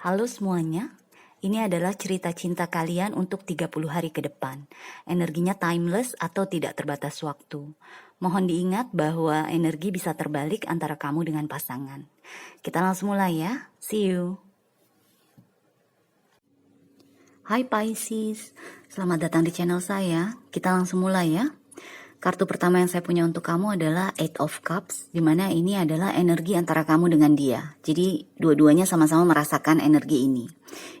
Halo semuanya, ini adalah cerita cinta kalian untuk 30 hari ke depan. Energinya timeless atau tidak terbatas waktu. Mohon diingat bahwa energi bisa terbalik antara kamu dengan pasangan. Kita langsung mulai ya, see you. Hai Pisces, selamat datang di channel saya. Kita langsung mulai ya. Kartu pertama yang saya punya untuk kamu adalah Eight of Cups, dimana ini adalah energi antara kamu dengan dia. Jadi dua-duanya sama-sama merasakan energi ini.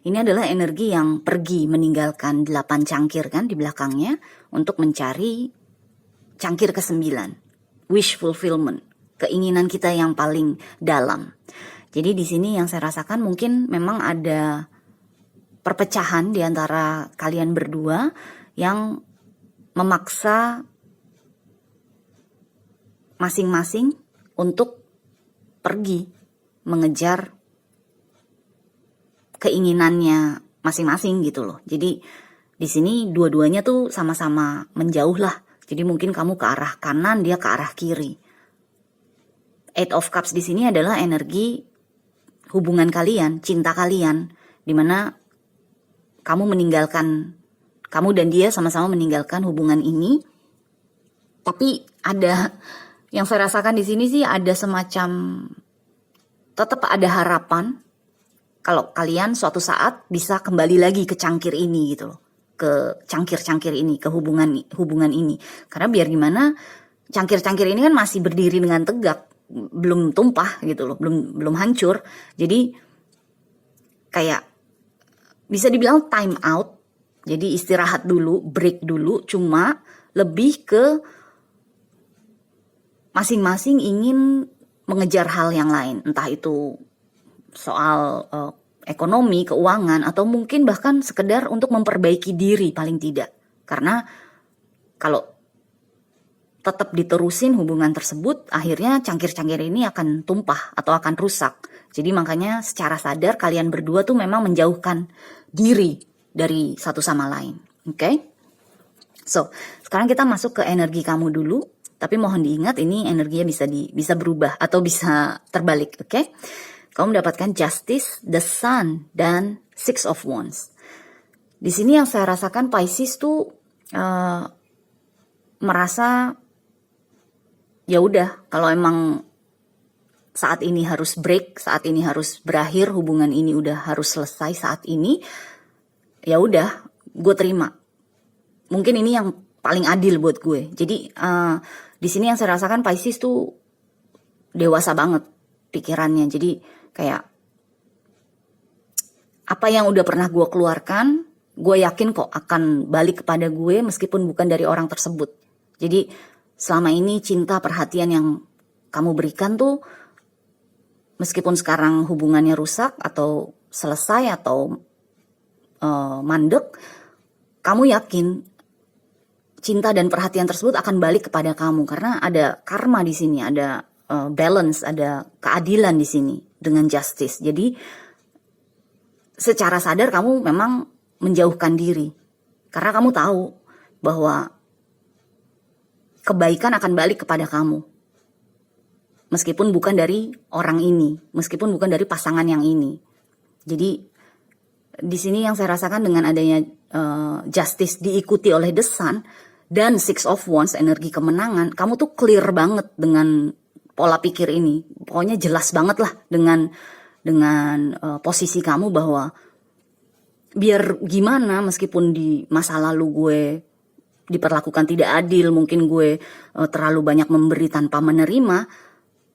Ini adalah energi yang pergi meninggalkan 8 cangkir kan di belakangnya untuk mencari cangkir ke-9. Wish fulfillment, keinginan kita yang paling dalam. Jadi di sini yang saya rasakan mungkin memang ada perpecahan di antara kalian berdua yang memaksa masing-masing untuk pergi mengejar keinginannya masing-masing gitu loh. Jadi di sini dua-duanya tuh sama-sama menjauh lah. Jadi mungkin kamu ke arah kanan, dia ke arah kiri. Eight of Cups di sini adalah energi hubungan kalian, cinta kalian, dimana kamu dan dia sama-sama meninggalkan hubungan ini. Tapi ada yang saya rasakan di sini sih ada semacam tetap ada harapan kalau kalian suatu saat bisa kembali lagi ke cangkir ini gitu loh, ke cangkir-cangkir ini, ke hubungan ini. Karena biar gimana cangkir-cangkir ini kan masih berdiri dengan tegak, belum tumpah gitu loh, belum hancur. Jadi kayak bisa dibilang time out. Jadi istirahat dulu, break dulu, cuma lebih ke masing-masing ingin mengejar hal yang lain, entah itu soal ekonomi, keuangan, atau mungkin bahkan sekedar untuk memperbaiki diri paling tidak. Karena kalau tetap diterusin hubungan tersebut, akhirnya cangkir-cangkir ini akan tumpah atau akan rusak. Jadi makanya secara sadar kalian berdua tuh memang menjauhkan diri dari satu sama lain. Oke? So, sekarang kita masuk ke energi kamu dulu. Tapi mohon diingat ini energinya bisa berubah atau bisa terbalik, oke? Kamu mendapatkan Justice, The Sun, dan Six of Wands. Di sini yang saya rasakan Pisces tuh merasa ya udah kalau emang saat ini harus break, saat ini harus berakhir, hubungan ini udah harus selesai saat ini, ya udah, gue terima. Mungkin ini yang paling adil buat gue. Jadi di sini yang saya rasakan Pisces tuh dewasa banget pikirannya. Jadi kayak apa yang udah pernah gue keluarkan, gue yakin kok akan balik kepada gue meskipun bukan dari orang tersebut. Jadi selama ini cinta, perhatian yang kamu berikan tuh meskipun sekarang hubungannya rusak atau selesai atau mandek, kamu yakin cinta dan perhatian tersebut akan balik kepada kamu karena ada karma di sini, ada balance, ada keadilan di sini dengan justice. Jadi secara sadar kamu memang menjauhkan diri karena kamu tahu bahwa kebaikan akan balik kepada kamu. Meskipun bukan dari orang ini, meskipun bukan dari pasangan yang ini. Jadi di sini yang saya rasakan dengan adanya justice diikuti oleh The Sun dan Six of Wands, energi kemenangan, kamu tuh clear banget dengan pola pikir ini. Pokoknya jelas banget lah dengan posisi kamu bahwa biar gimana meskipun di masa lalu gue diperlakukan tidak adil, mungkin gue terlalu banyak memberi tanpa menerima,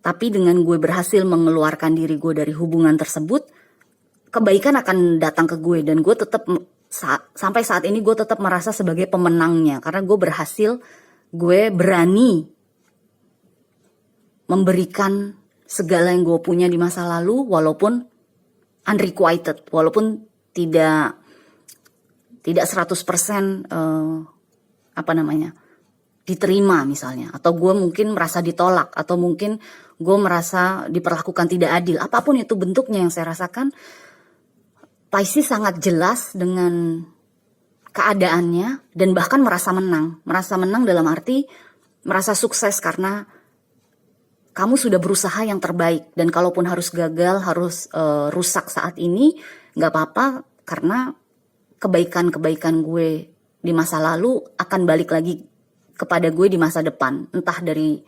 tapi dengan gue berhasil mengeluarkan diri gue dari hubungan tersebut, kebaikan akan datang ke gue dan gue tetap sampai saat ini gue tetap merasa sebagai pemenangnya karena gue berhasil, gue berani memberikan segala yang gue punya di masa lalu walaupun unrequited, walaupun tidak 100% diterima misalnya, atau gue mungkin merasa ditolak, atau mungkin gue merasa diperlakukan tidak adil, apapun itu bentuknya yang saya rasakan. Pisces sangat jelas dengan keadaannya dan bahkan merasa menang dalam arti merasa sukses karena kamu sudah berusaha yang terbaik, dan kalaupun harus gagal, harus rusak saat ini, nggak apa-apa, karena kebaikan-kebaikan gue di masa lalu akan balik lagi kepada gue di masa depan, entah dari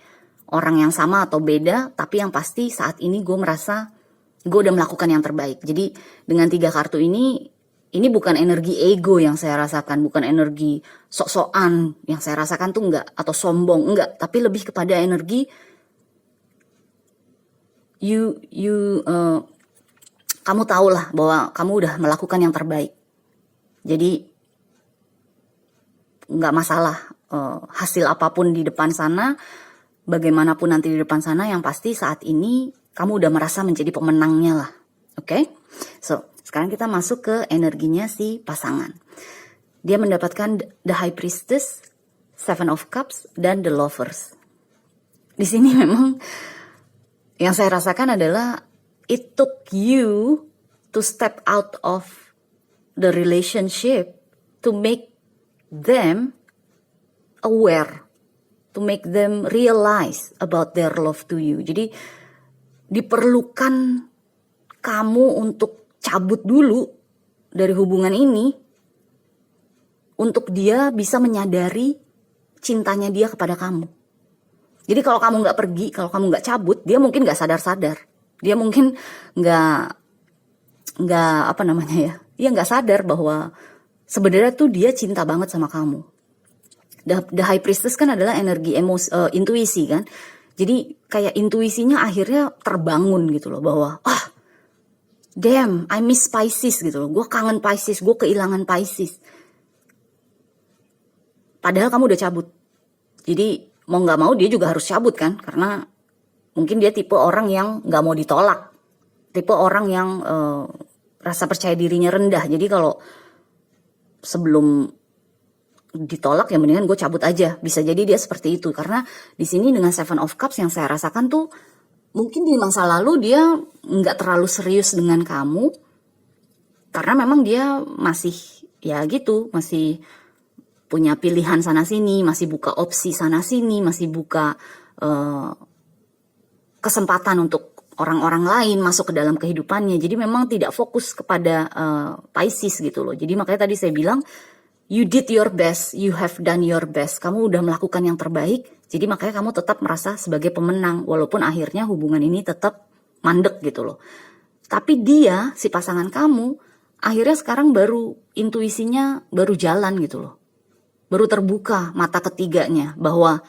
orang yang sama atau beda, tapi yang pasti saat ini gue merasa gue udah melakukan yang terbaik. Jadi dengan 3 kartu ini bukan energi ego yang saya rasakan, bukan energi sok-sokan yang saya rasakan tuh enggak, atau sombong, enggak, tapi lebih kepada energi kamu tahulah bahwa kamu udah melakukan yang terbaik. Jadi nggak masalah hasil apapun di depan sana, bagaimanapun nanti di depan sana, yang pasti saat ini kamu udah merasa menjadi pemenangnya lah. Oke? So, sekarang kita masuk ke energinya si pasangan. Dia mendapatkan The High Priestess, Seven of Cups, dan The Lovers. Di sini memang yang saya rasakan adalah it took you to step out of the relationship to make them aware, to make them realize about their love to you. Jadi diperlukan kamu untuk cabut dulu dari hubungan ini untuk dia bisa menyadari cintanya dia kepada kamu. Jadi kalau kamu nggak pergi, kalau kamu nggak cabut, dia mungkin nggak sadar-sadar. Dia mungkin nggak nggak sadar bahwa sebenarnya tuh dia cinta banget sama kamu. The High Priestess kan adalah energi intuisi kan. Jadi kayak intuisinya akhirnya terbangun gitu loh, bahwa damn, I miss Pisces gitu loh. Gue kangen Pisces, gue kehilangan Pisces. Padahal kamu udah cabut. Jadi mau nggak mau dia juga harus cabut kan, karena mungkin dia tipe orang yang nggak mau ditolak, tipe orang yang rasa percaya dirinya rendah. Jadi kalau sebelum ditolak ya mendingan gue cabut aja. Bisa jadi dia seperti itu, karena di sini dengan Seven of Cups yang saya rasakan tuh mungkin di masa lalu dia nggak terlalu serius dengan kamu, karena memang dia masih ya gitu, masih punya pilihan sana sini, masih buka opsi sana sini, masih buka kesempatan untuk orang-orang lain masuk ke dalam kehidupannya. Jadi memang tidak fokus kepada Pisces gitu loh. Jadi makanya tadi saya bilang, you did your best, you have done your best. Kamu udah melakukan yang terbaik, jadi makanya kamu tetap merasa sebagai pemenang, walaupun akhirnya hubungan ini tetap mandek gitu loh. Tapi dia, si pasangan kamu, akhirnya sekarang baru intuisinya baru jalan gitu loh. Baru terbuka mata ketiganya bahwa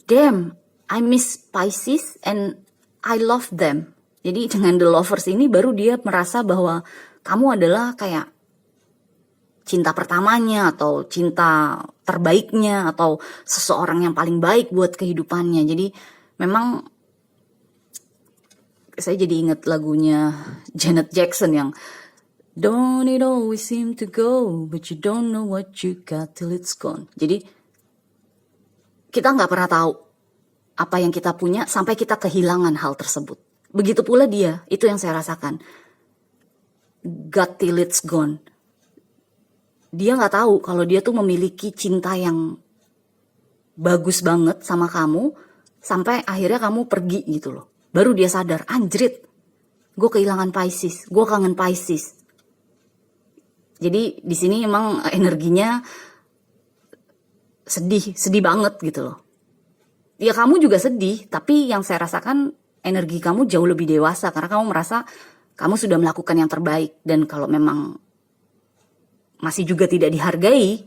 damn, I miss Pisces and I love them. Jadi dengan The Lovers ini baru dia merasa bahwa kamu adalah kayak cinta pertamanya, atau cinta terbaiknya, atau seseorang yang paling baik buat kehidupannya. Jadi memang saya jadi ingat lagunya Janet Jackson yang Don't it always seem to go, but you don't know what you got till it's gone. Jadi kita nggak pernah tahu apa yang kita punya sampai kita kehilangan hal tersebut. Begitu pula dia, itu yang saya rasakan. Got till it's gone. Dia nggak tahu kalau dia tuh memiliki cinta yang bagus banget sama kamu, sampai akhirnya kamu pergi gitu loh. Baru dia sadar, anjrit, gue kehilangan Pisces, gue kangen Pisces. Jadi di sini emang energinya sedih banget gitu loh. Ya kamu juga sedih, tapi yang saya rasakan energi kamu jauh lebih dewasa, karena kamu merasa kamu sudah melakukan yang terbaik. Dan kalau memang masih juga tidak dihargai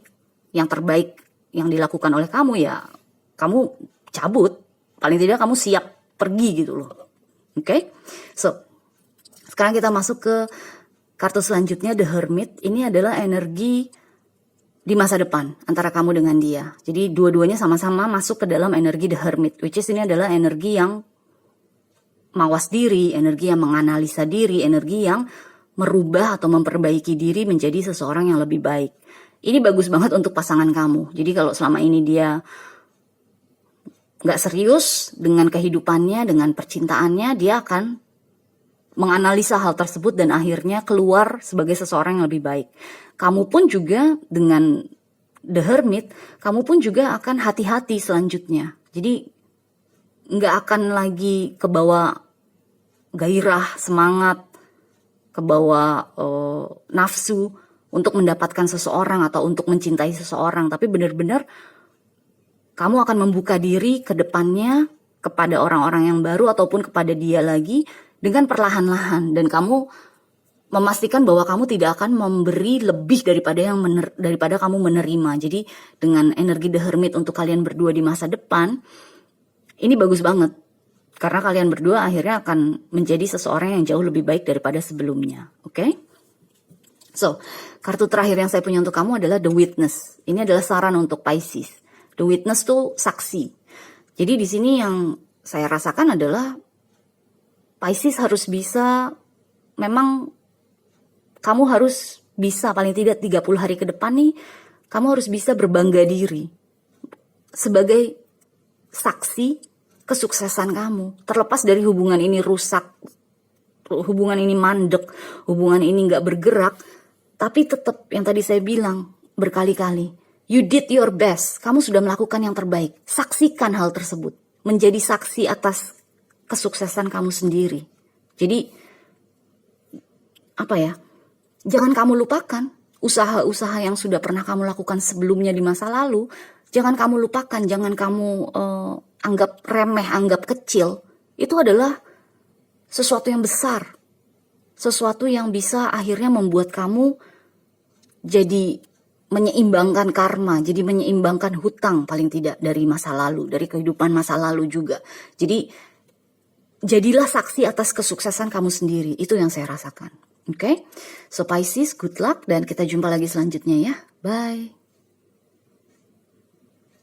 yang terbaik yang dilakukan oleh kamu, ya kamu cabut. Paling tidak kamu siap pergi gitu loh. Oke? So, sekarang kita masuk ke kartu selanjutnya, The Hermit. Ini adalah energi di masa depan antara kamu dengan dia. Jadi dua-duanya sama-sama masuk ke dalam energi The Hermit, which is ini adalah energi yang mawas diri, energi yang menganalisa diri, energi yang merubah atau memperbaiki diri menjadi seseorang yang lebih baik. Ini bagus banget untuk pasangan kamu. Jadi kalau selama ini dia nggak serius dengan kehidupannya, dengan percintaannya, dia akan menganalisa hal tersebut dan akhirnya keluar sebagai seseorang yang lebih baik. Kamu pun juga dengan The Hermit, kamu pun juga akan hati-hati selanjutnya. Jadi nggak akan lagi kebawa gairah, semangat, kebawa nafsu untuk mendapatkan seseorang atau untuk mencintai seseorang, tapi benar-benar kamu akan membuka diri ke depannya kepada orang-orang yang baru ataupun kepada dia lagi dengan perlahan-lahan, dan kamu memastikan bahwa kamu tidak akan memberi lebih daripada kamu menerima. Jadi dengan energi The Hermit untuk kalian berdua di masa depan, ini bagus banget. Karena kalian berdua akhirnya akan menjadi seseorang yang jauh lebih baik daripada sebelumnya. Oke? So, kartu terakhir yang saya punya untuk kamu adalah The Witness. Ini adalah saran untuk Pisces. The Witness tuh saksi. Jadi di sini yang saya rasakan adalah Pisces harus bisa, memang kamu harus bisa paling tidak 30 hari ke depan nih, kamu harus bisa berbangga diri sebagai saksi kesuksesan kamu. Terlepas dari hubungan ini rusak, hubungan ini mandek, hubungan ini gak bergerak, tapi tetap yang tadi saya bilang berkali-kali, you did your best, kamu sudah melakukan yang terbaik. Saksikan hal tersebut, menjadi saksi atas kesuksesan kamu sendiri. Jadi apa ya, jangan kamu lupakan usaha-usaha yang sudah pernah kamu lakukan sebelumnya di masa lalu. Jangan kamu lupakan, jangan kamu anggap remeh, anggap kecil. Itu adalah sesuatu yang besar, sesuatu yang bisa akhirnya membuat kamu jadi menyeimbangkan karma, jadi menyeimbangkan hutang paling tidak dari masa lalu, dari kehidupan masa lalu juga. Jadi jadilah saksi atas kesuksesan kamu sendiri. Itu yang saya rasakan. Oke? So Pisces, good luck, dan kita jumpa lagi selanjutnya ya. Bye.